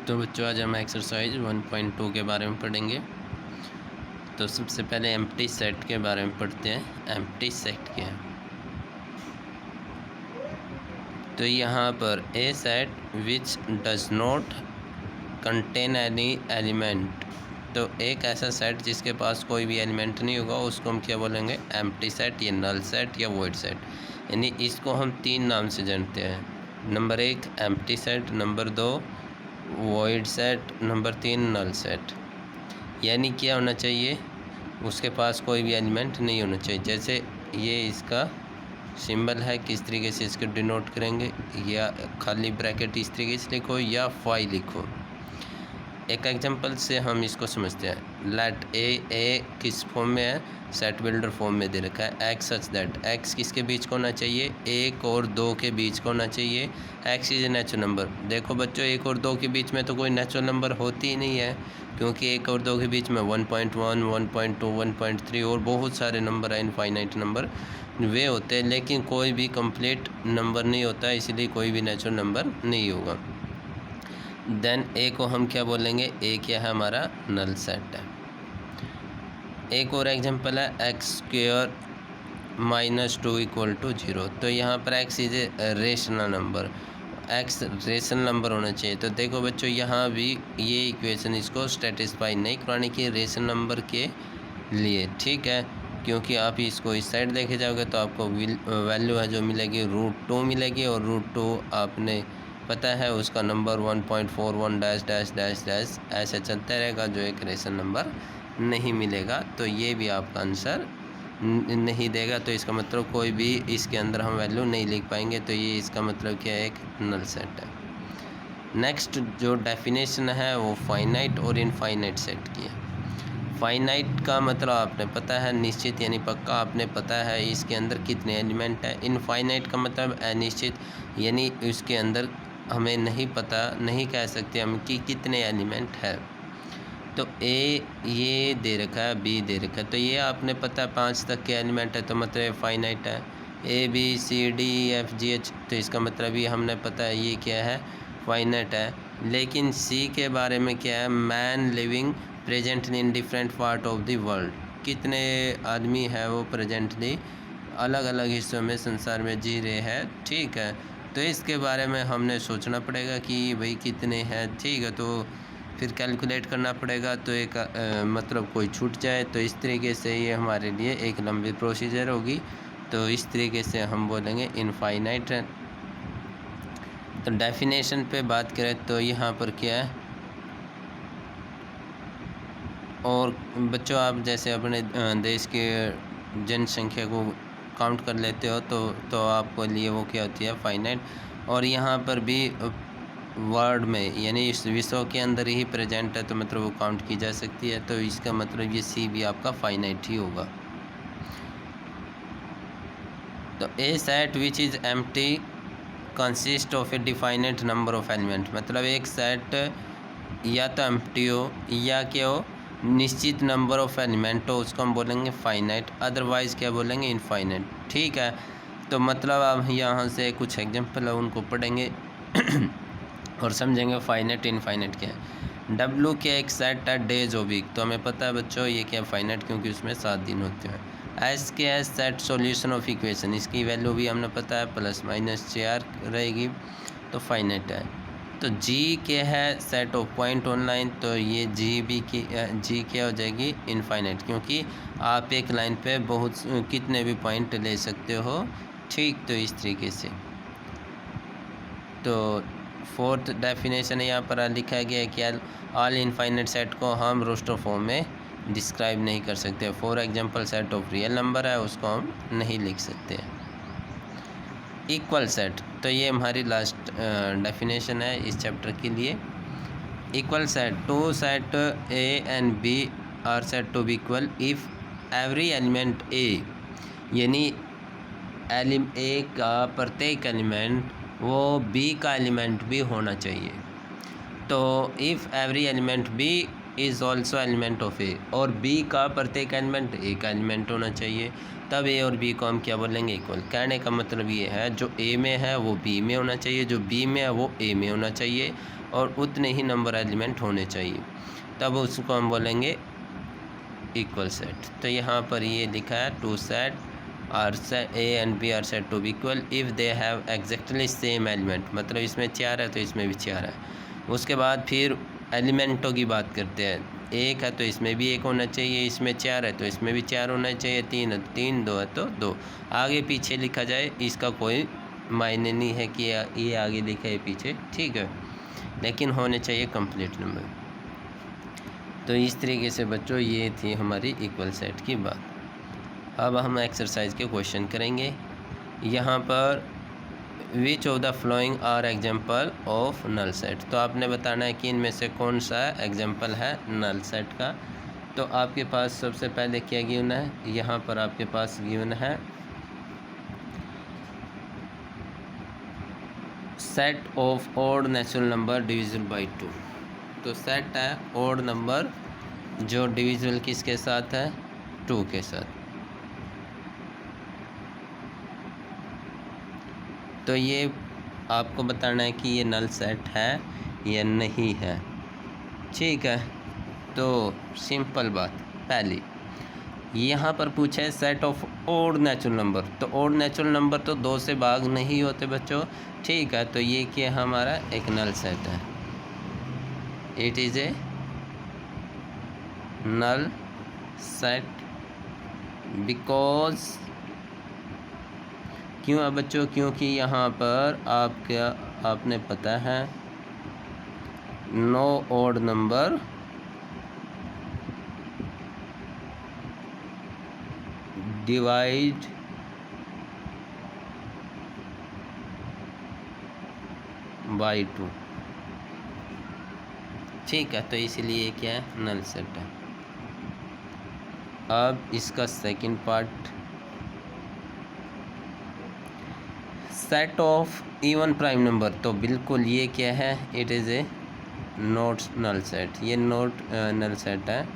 तो बच्चों आज हम एक्सरसाइज 1.2 के बारे में पढ़ेंगे। तो सबसे पहले एम्प्टी सेट के बारे में पढ़ते हैं। एम्प्टी सेट क्या है? तो यहाँ पर a set which does not contain any element, तो एक ऐसा सेट जिसके पास कोई भी एलिमेंट नहीं होगा उसको हम क्या बोलेंगे? एम्प्टी सेट या नल सेट या वॉइड सेट। यानी इसको हम तीन नाम से जानते हैं। Number 1 empty set, number 2 void set, number 3 null set. यानी क्या होना चाहिए? उसके पास कोई भी एलिमेंट नहीं होना चाहिए। जैसे ये इसका सिंबल है, किस तरीके से इसको डिनोट करेंगे, या खाली ब्रैकेट इस तरीके से लिखो या फाई लिखो। एक एग्जांपल से हम इसको समझते हैं। लेट ए किस फॉर्म में है? सेट बिल्डर फॉर्म में दे रखा है। एक्स सच दैट, एक्स किसके बीच को होना चाहिए? 1 और 2 के बीच को होना चाहिए। X is a natural number. देखो बच्चों, 1 और 2 के बीच में तो कोई नेचुरल नंबर होती ही नहीं है, क्योंकि 1 और 2 के बीच में 1.1, 1.2, 1.3 और बहुत सारे नंबर है, इनफाइनाइट नंबर वे होते हैं, लेकिन कोई भी कंप्लीट नंबर नहीं होता, इसलिए कोई भी नेचुरल नंबर नहीं होगा। देन ए को हम क्या बोलेंगे? ए क्या है? हमारा नल सेट है। एक और एग्जांपल है x² -2 = 0। तो यहाँ पर x is a rational number, x rational number होना चाहिए। तो देखो बच्चों, यहाँ भी ये इक्वेशन इसको सेटिस्फाई नहीं करानी कि रेशनल नंबर के लिए, ठीक है, क्योंकि आप इसको इस साइड देखे जाओगे तो आपको वैल्यू है जो मिलेगी √2 मिलेगी, और √2 आपने पता है उसका number 1.41 dash dash dash dash ऐसे चलता रहेगा, जो एक रेशनल नंबर नहीं मिलेगा। तो ये भी आपका आंसर नहीं देगा। तो इसका मतलब कोई भी इसके अंदर हम वैल्यू नहीं लिख पाएंगे। तो ये इसका मतलब क्या है? एक नल सेट है। नेक्स्ट जो डेफिनेशन है वो फाइनाइट और इनफाइनाइट सेट की है। फाइनाइट का मतलब आपने पता है, निश्चित यानी पक्का, आपने पता है इसके अंदर कितने एलिमेंट हैं। इनफाइनाइट का मतलब अनिश्चित, यानी उसके अंदर हमें नहीं पता, नहीं कह सकते हम कि कितने एलिमेंट है। तो ए ये दे रखा है, बी दे रखा है, तो ये आपने पता है 5 तक के एलिमेंट है, तो मतलब फाइनाइट है। ABCDEFGH, तो इसका मतलब ये हमने पता है ये क्या है? फाइनाइट है। लेकिन सी के बारे में क्या है? Man living presently in different part of the world, कितने आदमी है वो प्रेजेंटली अलग अलग हिस्सों में संसार में जी रहे हैं, ठीक है। तो इसके बारे में हमने सोचना पड़ेगा कि भाई कितने हैं, ठीक है, तो फिर कैलकुलेट करना पड़ेगा। तो एक मतलब कोई छूट जाए, तो इस तरीके से ये हमारे लिए एक लंबी प्रोसीजर होगी। तो इस तरीके से हम बोलेंगे इनफाइनाइट है। तो डेफिनेशन पे बात करें तो यहाँ पर क्या है? और बच्चों, आप जैसे अपने देश के जनसंख्या को काउंट कर लेते हो तो आपको लिए वो क्या होती है? फाइनाइट। और यहाँ पर भी वर्ल्ड में, यानी इस विश्व के अंदर ही प्रेजेंट है, तो मतलब वो काउंट की जा सकती है। तो इसका मतलब ये सी भी आपका फाइनाइट ही होगा। तो a set which is empty consist of a definite number of element, मतलब एक सेट या तो एम्प्टी हो या क्या हो? निश्चित नंबर ऑफ एलिमेंट हो, उसको हम बोलेंगे फाइनाइट। अदरवाइज़ क्या बोलेंगे? इनफाइनाइट, ठीक है। तो मतलब आप यहाँ से कुछ एग्जांपल है उनको पढ़ेंगे और समझेंगे फाइनाइट इनफाइनाइट क्या है। W क्या एक सेट है डेज ऑफ वीक, तो हमें पता है बच्चों ये क्या फाइनाइट, क्योंकि उसमें 7 दिन होते हैं। S क्या है? सेट सॉल्यूशन ऑफ इक्वेशन, इसकी वैल्यू भी हमने पता है ±4 रहेगी, तो फाइनाइट है। तो G क्या है? सेट ऑफ पॉइंट ऑनलाइन, तो ये G क्या हो जाएगी? इनफाइनाइट, क्योंकि आप एक लाइन पे बहुत कितने भी पॉइंट ले सकते हो, ठीक। तो इस तरीके से तो फोर्थ डेफिनेशन यहाँ पर लिखा गया है कि ऑल इनफाइनाइट सेट को हम रोस्टर फॉर्म में डिस्क्राइब नहीं कर सकते। For example set of real number है, उसको हम नहीं लिख सकते। इक्वल सेट, तो ये हमारी लास्ट डेफिनेशन है इस चैप्टर के लिए। Equal set, two set A and B are set to be equal if every element A, यानी A का प्रत्येक एलिमेंट वो B का एलिमेंट भी होना चाहिए। तो if every element B is also element of A, और B का प्रत्येक एलिमेंट A का एलिमेंट होना चाहिए, तब A और B को हम क्या बोलेंगे? इक्वल। कहने का मतलब ये है जो A में है वो B में होना चाहिए, जो B में है वो A में होना चाहिए, और उतने ही नंबर एलिमेंट होने चाहिए, तब उसको हम बोलेंगे इक्वल सेट। तो यहाँ पर ये लिखा है two set are set A and B are set to be equal if they have exactly same element, मतलब इसमें 4 है तो इसमें भी 4 है। उसके बाद फिर एलिमेंटों की बात करते हैं, 1 है तो इसमें भी 1 होना चाहिए, इसमें 4 है तो इसमें भी 4 होना चाहिए, 3 है तो 3, 2 है तो 2। आगे पीछे लिखा जाए इसका कोई मायने नहीं है कि ये आगे लिखा है पीछे, ठीक है, लेकिन होने चाहिए कंप्लीट नंबर। तो इस तरीके से बच्चों ये थी हमारी इक्वल सेट की बात। अब हम एक्सरसाइज के क्वेश्चन करेंगे। यहाँ पर which of the following are example of null set, तो आपने बताना है कि इनमें से कौन सा एग्जाम्पल है नल सेट का। तो आपके पास सबसे पहले क्या गिवन है, यहाँ पर आपके पास गिवन है set of odd natural number divisible by 2। तो सेट है ऑड नंबर जो डिविजिबल किसके साथ है, 2 के साथ। तो ये आपको बताना है कि ये नल सेट है या नहीं है, ठीक है। तो सिंपल बात, पहली यहाँ पर पूछा है set of odd natural number, तो ऑड नेचुरल नंबर तो 2 से भाग नहीं होते बच्चों, ठीक है। तो ये क्या हमारा एक नल सेट है, it is a null set because, क्यों है बच्चों, क्योंकि यहाँ पर आपने पता है no odd number divide by 2, ठीक है। तो इसीलिए क्या है नल सेट है। अब इसका second part, set of even prime number, तो बिल्कुल ये क्या है, it is a not null set, ये नॉट नल सेट है।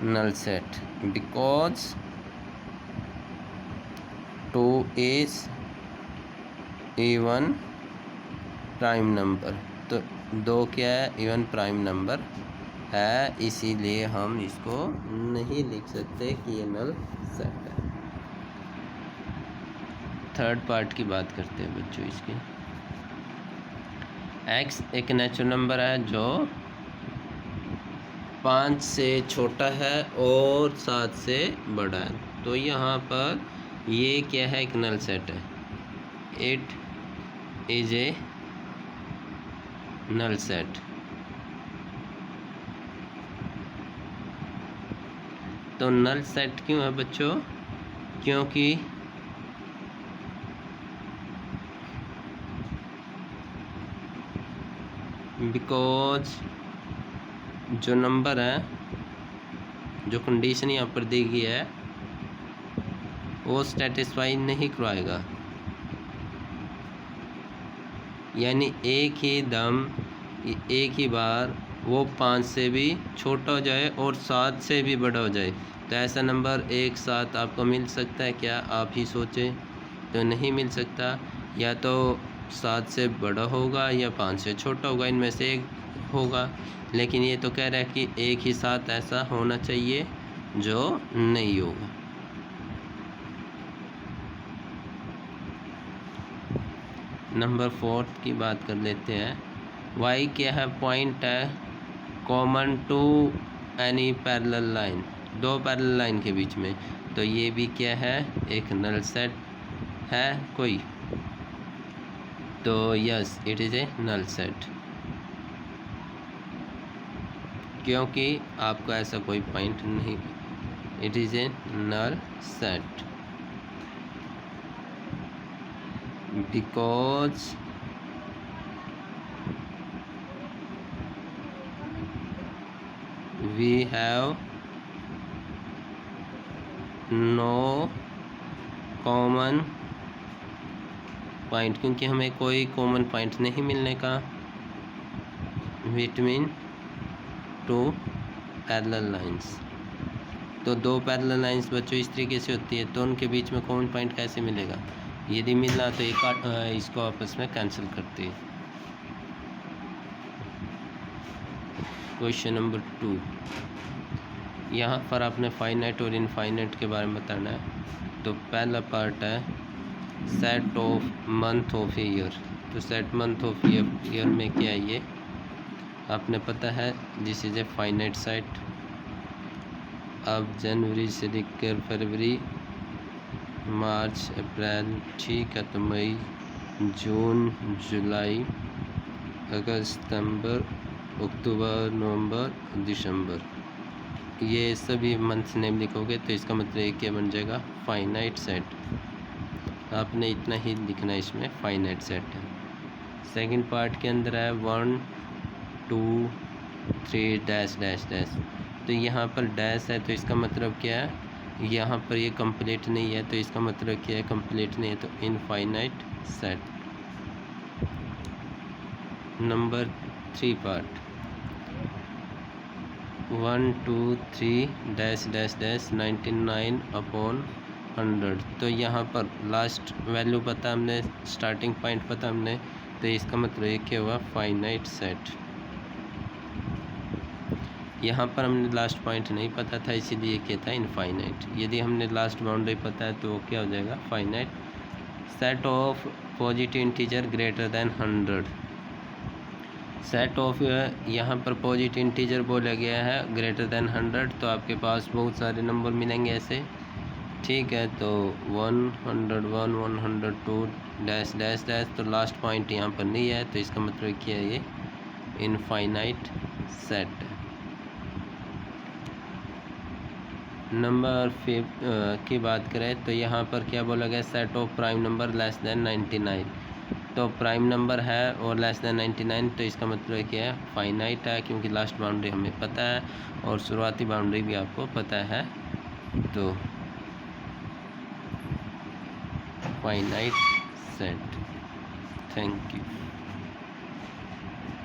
Null set because 2 is even prime number, तो 2 क्या है, इवन प्राइम नंबर है, इसीलिए हम इसको नहीं लिख सकते कि ये नल सेट है। थर्ड पार्ट की बात करते हैं बच्चों इसकी। x एक नेचुरल नंबर है जो 5 से छोटा है और 7 से बड़ा है, तो यहाँ पर ये क्या है, एक नल सेट है, it is a null set. तो नल सेट क्यों है बच्चों, क्योंकि बिकॉज जो नंबर है, जो कंडीशन यहाँ पर दी गई है वो सेटिस्फाई नहीं करवाएगा, यानी एक ही दम एक ही बार वो 5 से भी छोटा हो जाए और 7 से भी बड़ा हो जाए, तो ऐसा नंबर एक साथ आपको मिल सकता है क्या, आप ही सोचें। तो नहीं मिल सकता, या तो 7 से बड़ा होगा या 5 से छोटा होगा, इनमें से एक होगा। लेकिन ये तो कह रहा है कि एक ही साथ ऐसा होना चाहिए जो नहीं होगा। नंबर 4 की बात कर लेते हैं। y क्या है, पॉइंट है common to any parallel line, 2 parallel line के बीच में, तो ये भी क्या है, एक नल सेट है कोई, तो yes it is a null set, क्योंकि आपका ऐसा कोई पॉइंट नहीं, it is a null set because we have no common point, क्योंकि हमें कोई कॉमन पॉइंट नहीं मिलने का बिटवीन 2 पैरेलल लाइंस। तो दो पैरेलल लाइंस बच्चों इस तरीके से होती है, तो उनके बीच में कॉमन पॉइंट कैसे मिलेगा? यदि मिलना तो इसको आपस में कैंसिल करते हैं। क्वेश्चन नंबर 2, यहाँ पर आपने फाइनाइट और इनफाइनाइट के बारे में बताना है। तो पहला पार्ट है set of month of year. तो सेट मंथ ऑफ ईयर में क्या है, ये आपने पता है this is a finite set. अब जनवरी से लेकर फरवरी, मार्च, अप्रैल, ठीक है, तो मई, जून, जुलाई, अगस्त, सितंबर, अक्टूबर, नवंबर, दिसंबर, ये सभी मंथ नेम लिखोगे तो इसका मतलब क्या बन जाएगा? Finite set. आपने इतना ही लिखना है, इसमें फाइनाइट सेट है। सेकंड पार्ट के अंदर है 1 2 3 डैश डैश डैश। तो यहाँ पर डैश है तो इसका मतलब क्या है? यहाँ पर ये कंप्लीट नहीं है, तो इसका मतलब क्या है? कंप्लीट नहीं है, तो infinite set. Number 3 part 1 2 3 dash dash dash 99/100। तो यहाँ पर लास्ट वैल्यू पता हमने, स्टार्टिंग पॉइंट पता हमने, तो इसका मतलब ये क्या हुआ? Finite set. यहाँ पर हमने लास्ट पॉइंट नहीं पता था, इसीलिए क्या था? इनफाइनाइट। यदि हमने लास्ट बाउंड्री पता है तो वो क्या हो जाएगा? Finite set of positive integer greater than 100। Set of यहाँ पर पॉजिटिव इंटीजर बोला गया है ग्रेटर देन 100, तो आपके पास बहुत सारे नंबर मिलेंगे ऐसे, ठीक है। तो 101 102 डैश डैश डैश, तो लास्ट पॉइंट यहाँ पर नहीं है, तो इसका मतलब क्या है? ये इनफाइनाइट सेट है। नंबर 5 की बात करें तो यहाँ पर क्या बोला गया? Set of prime number less than 99। तो प्राइम नंबर है और लेस देन 99, तो इसका मतलब क्या है? फाइनाइट है, क्योंकि लास्ट बाउंड्री हमें पता है और शुरुआती बाउंड्री भी आपको पता है, तो फाइनाइट सेट। Thank you.